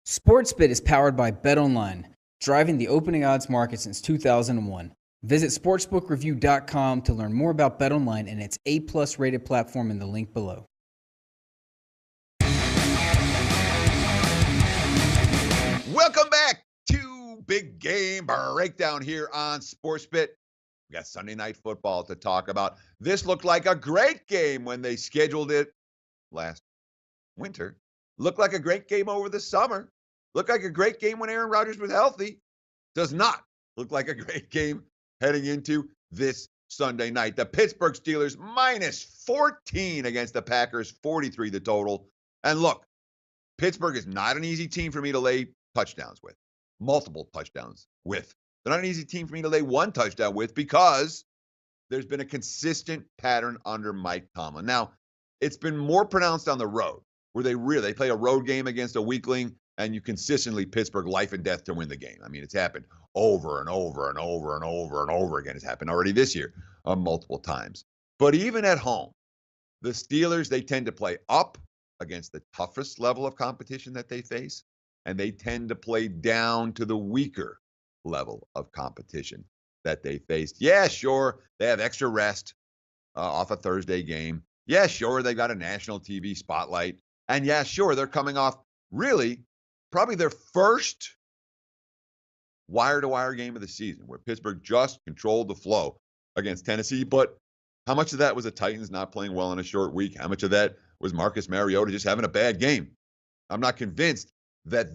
SportsBit is powered by BetOnline, driving the opening odds market since 2001. Visit sportsbookreview.com to learn more about BetOnline and its A+ rated platform in the link below. Welcome back to Big Game Breakdown here on SportsBit. We got Sunday Night Football to talk about. This looked like a great game when they scheduled it last winter. Looked like a great game over the summer. Looked like a great game when Aaron Rodgers was healthy. Does not look like a great game heading into this Sunday night. The Pittsburgh Steelers minus 14 against the Packers, 43 the total. And look, Pittsburgh is not an easy team for me to lay touchdowns with, multiple touchdowns with. They're not an easy team for me to lay one touchdown with because there's been a consistent pattern under Mike Tomlin. Now, it's been more pronounced on the road, where they play a road game against a weakling, and you consistently Pittsburgh life and death to win the game. I mean, it's happened over and over and over and over and over again. It's happened already this year multiple times. But even at home, the Steelers, they tend to play up against the toughest level of competition that they face, and they tend to play down to the weaker level of competition that they faced. Yeah, sure, they have extra rest off a Thursday game. Yeah, sure, they got a national TV spotlight. And yeah, sure, they're coming off really probably their first wire-to-wire game of the season where Pittsburgh just controlled the flow against Tennessee. But how much of that was the Titans not playing well in a short week? How much of that was Marcus Mariota just having a bad game? I'm not convinced that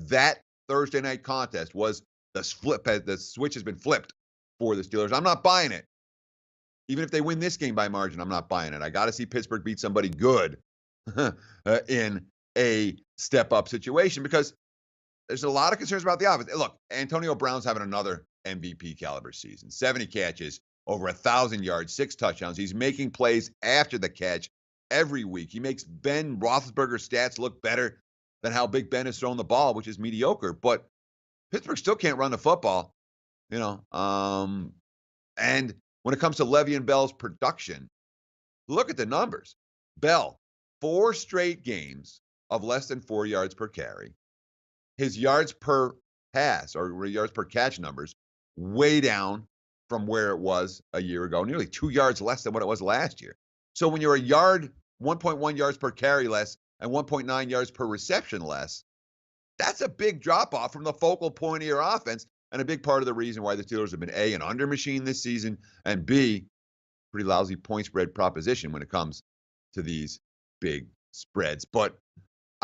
Thursday night contest was the switch has been flipped for the Steelers. I'm not buying it. Even if they win this game by margin, I'm not buying it. I got to see Pittsburgh beat somebody good in a step-up situation because there's a lot of concerns about the offense. Look, Antonio Brown's having another MVP caliber season. 70 catches, over 1,000 yards, 6 touchdowns. He's making plays after the catch every week. He makes Ben Roethlisberger's stats look better than how Big Ben has thrown the ball, which is mediocre. But Pittsburgh still can't run the football, And when it comes to Le'Veon Bell's production, look at the numbers. Bell, 4 straight games of less than 4 yards per carry. His yards per pass or yards per catch numbers way down from where it was a year ago, nearly 2 yards less than what it was last year. So when you're 1.1 yards per carry less and 1.9 yards per reception less, that's a big drop-off from the focal point of your offense and a big part of the reason why the Steelers have been A, an under machine this season, and B, pretty lousy point spread proposition when it comes to these big spreads. But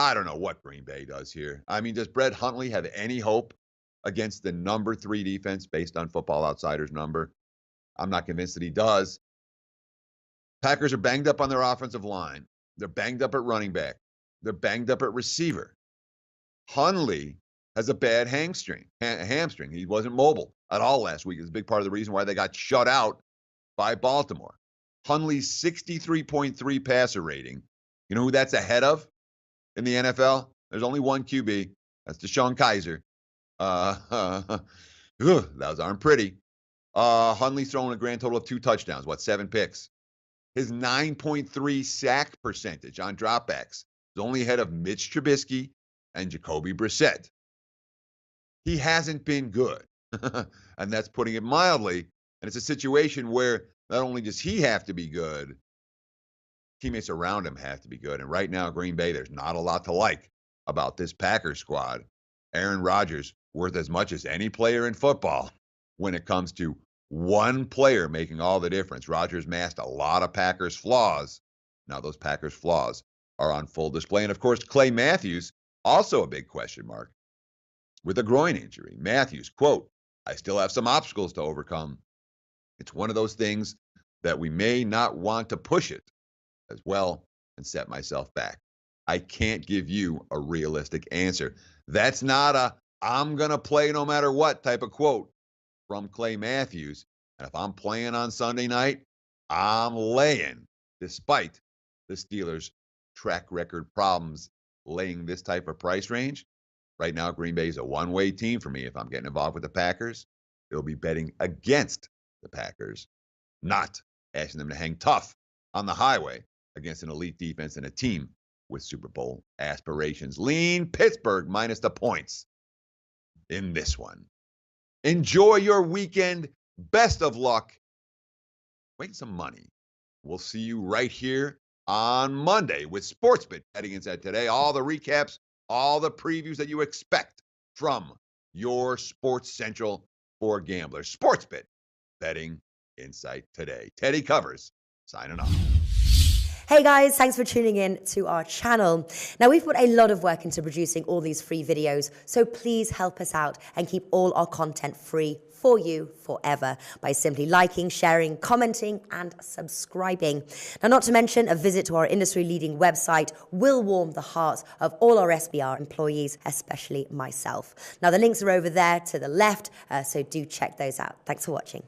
I don't know what Green Bay does here. I mean, does Brett Hundley have any hope against the number 3 defense based on Football Outsiders number? I'm not convinced that he does. Packers are banged up on their offensive line. They're banged up at running back. They're banged up at receiver. Hundley has a bad hamstring. He wasn't mobile at all last week. It's a big part of the reason why they got shut out by Baltimore. Hundley's 63.3 passer rating. You know who that's ahead of in the NFL? There's only one QB. That's Deshaun Kaiser. Those aren't pretty. Hundley's thrown a grand total of 2 touchdowns. 7 picks? His 9.3 sack percentage on dropbacks is only ahead of Mitch Trubisky and Jacoby Brissett. He hasn't been good, and that's putting it mildly. And it's a situation where not only does he have to be good, teammates around him have to be good. And right now, Green Bay, there's not a lot to like about this Packers squad. Aaron Rodgers, worth as much as any player in football when it comes to one player making all the difference. Rodgers masked a lot of Packers flaws. Now those Packers flaws are on full display. And of course, Clay Matthews, also a big question mark with a groin injury. Matthews, quote, "I still have some obstacles to overcome. It's one of those things that we may not want to push it as well and set myself back. I can't give you a realistic answer." That's not a "I'm going to play no matter what" type of quote from Clay Matthews. And if I'm playing on Sunday night, I'm laying, despite the Steelers' track record problems laying this type of price range. Right now, Green Bay is a one-way team for me. If I'm getting involved with the Packers, it'll be betting against the Packers, not asking them to hang tough on the highway against an elite defense and a team with Super Bowl aspirations. Lean Pittsburgh minus the points in this one. Enjoy your weekend. Best of luck. Win some money. We'll see you right here on Monday with SportsBit Betting Insight today. All the recaps, all the previews that you expect from your Sports Central for gamblers. SportsBit Betting Insight today. Teddy Covers signing off. Hey guys, thanks for tuning in to our channel. Now, we've put a lot of work into producing all these free videos, so please help us out and keep all our content free for you forever by simply liking, sharing, commenting, and subscribing. Now, not to mention, a visit to our industry-leading website will warm the hearts of all our SBR employees, especially myself. Now, the links are over there to the left, so do check those out. Thanks for watching.